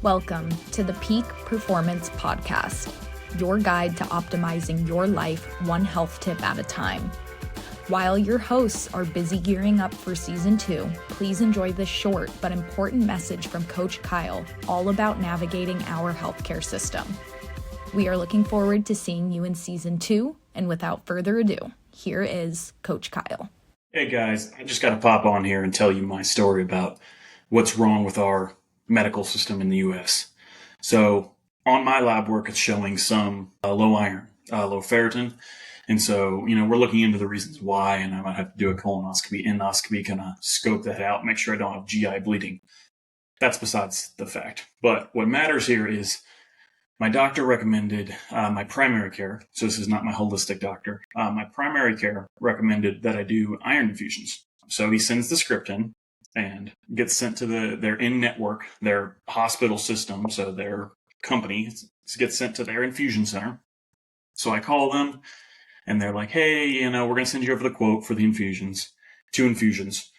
Welcome to the Peak Performance Podcast, your guide to optimizing your life one health tip at a time. While your hosts are busy gearing up for Season 2, please enjoy this short but important message from Coach Kyle all about navigating our healthcare system. We are looking forward to seeing you in Season 2, and without further ado, here is Coach Kyle. Hey guys, I just got to pop on here and tell you my story about what's wrong with our medical system in the U.S. So on my lab work, it's showing some low iron, low ferritin. And so, we're looking into the reasons why, and I might have to do a colonoscopy, endoscopy, kind of scope that out, make sure I don't have GI bleeding. That's besides the fact. But what matters here is my doctor recommended, my primary care, so this is not my holistic doctor, my primary care recommended that I do iron infusions. So he sends the script in and gets sent to their in-network, their hospital system, so their company gets sent to their infusion center. So I call them and they're like, hey, we're going to send you over the quote for the infusions. 2 infusions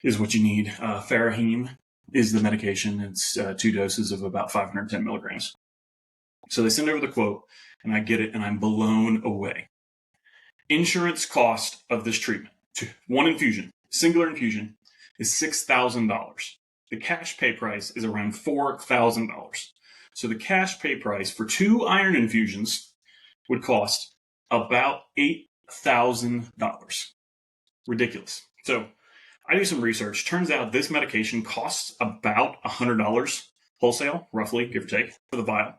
is what you need. Ferraheme is the medication. It's 2 doses of about 510 milligrams. So they send over the quote, and I get it, and I'm blown away. Insurance cost of this treatment, 1 infusion, singular infusion, is $6,000. The cash pay price is around $4,000. So the cash pay price for 2 iron infusions would cost about $8,000. Ridiculous. So I do some research. Turns out this medication costs about $100 wholesale, roughly, give or take, for the vial.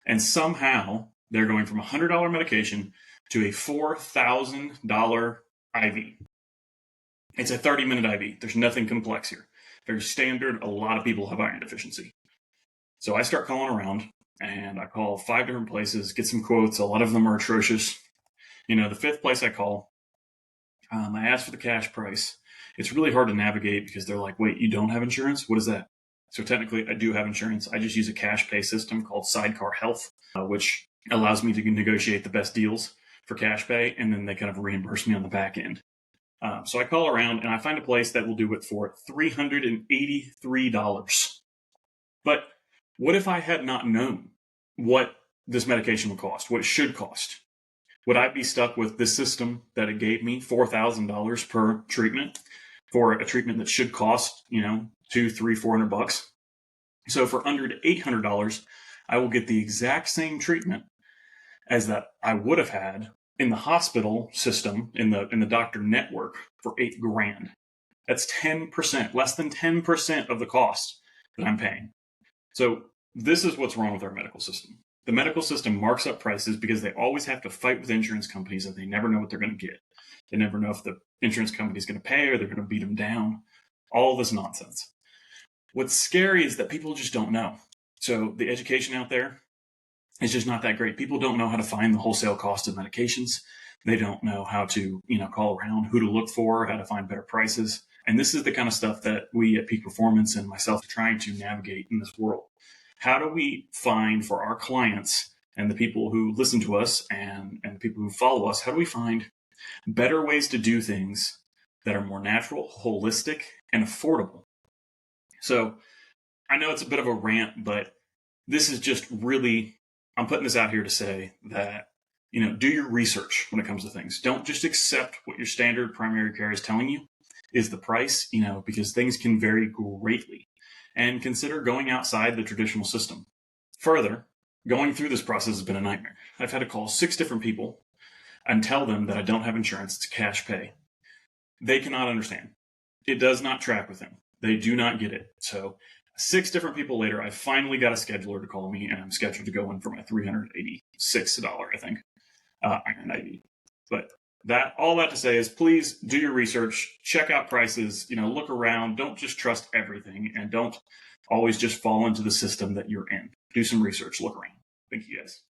And somehow they're going from a $100 medication to a $4,000 IV. It's a 30-minute IV. There's nothing complex here. Very standard. A lot of people have iron deficiency. So I start calling around, and I call 5 different places, get some quotes. A lot of them are atrocious. The 5th place I call, I ask for the cash price. It's really hard to navigate because they're like, wait, you don't have insurance? What is that? So technically, I do have insurance. I just use a cash pay system called Sidecar Health, which allows me to negotiate the best deals for cash pay, and then they kind of reimburse me on the back end. So I call around, and I find a place that will do it for $383. But what if I had not known what this medication would cost, what it should cost? Would I be stuck with this system that it gave me, $4,000 per treatment, for a treatment that should cost, $200, $300, $400? So for under $800, I will get the exact same treatment as that I would have had in the hospital system, in the doctor network, for $8,000. That's 10%, less than 10% of the cost that I'm paying. So this is what's wrong with our medical system. The medical system marks up prices because they always have to fight with insurance companies, and they never know what they're going to get. They never know if the insurance company is going to pay or they're going to beat them down. All this nonsense. What's scary is that people just don't know. So the education out there is just not that great. People don't know how to find the wholesale cost of medications. They don't know how to, call around, who to look for, how to find better prices. And this is the kind of stuff that we at Peak Performance and myself are trying to navigate in this world. How do we find for our clients and the people who listen to us and the people who follow us, how do we find better ways to do things that are more natural, holistic, and affordable? So I know it's a bit of a rant, but this is just really, I'm putting this out here to say that, do your research when it comes to things. Don't just accept what your standard primary care is telling you is the price, because things can vary greatly. And consider going outside the traditional system. Further, going through this process has been a nightmare. I've had to call 6 different people and tell them that I don't have insurance. It's cash pay. They cannot understand. It does not track with them. They do not get it. So 6 different people later, I finally got a scheduler to call me, and I'm scheduled to go in for my $386, I think, iron IV. But all that to say is, please do your research, check out prices, look around. Don't just trust everything, and don't always just fall into the system that you're in. Do some research, look around. Thank you, guys.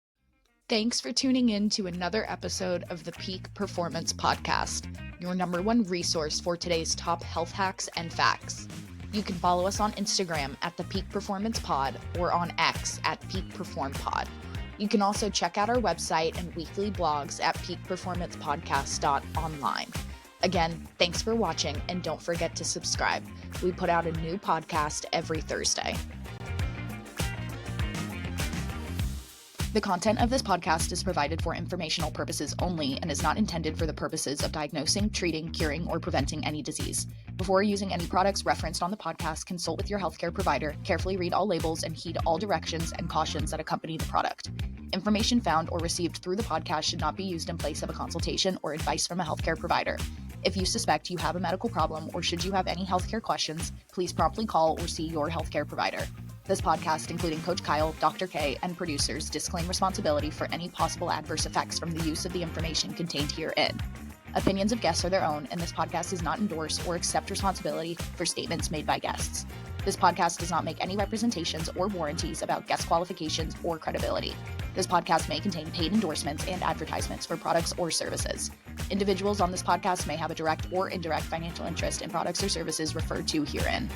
Thanks for tuning in to another episode of the Peak Performance Podcast, your #1 resource for today's top health hacks and facts. You can follow us on Instagram at the Peak Performance Pod or on X at Peak Perform Pod. You can also check out our website and weekly blogs at peakperformancepodcast.online. Again, thanks for watching, and don't forget to subscribe. We put out a new podcast every Thursday. The content of this podcast is provided for informational purposes only and is not intended for the purposes of diagnosing, treating, curing, or preventing any disease. Before using any products referenced on the podcast, consult with your healthcare provider, carefully read all labels, and heed all directions and cautions that accompany the product. Information found or received through the podcast should not be used in place of a consultation or advice from a healthcare provider. If you suspect you have a medical problem or should you have any healthcare questions, please promptly call or see your healthcare provider. This podcast, including Coach Kyle, Dr. K, and producers, disclaim responsibility for any possible adverse effects from the use of the information contained herein. Opinions of guests are their own, and this podcast does not endorse or accept responsibility for statements made by guests. This podcast does not make any representations or warranties about guest qualifications or credibility. This podcast may contain paid endorsements and advertisements for products or services. Individuals on this podcast may have a direct or indirect financial interest in products or services referred to herein.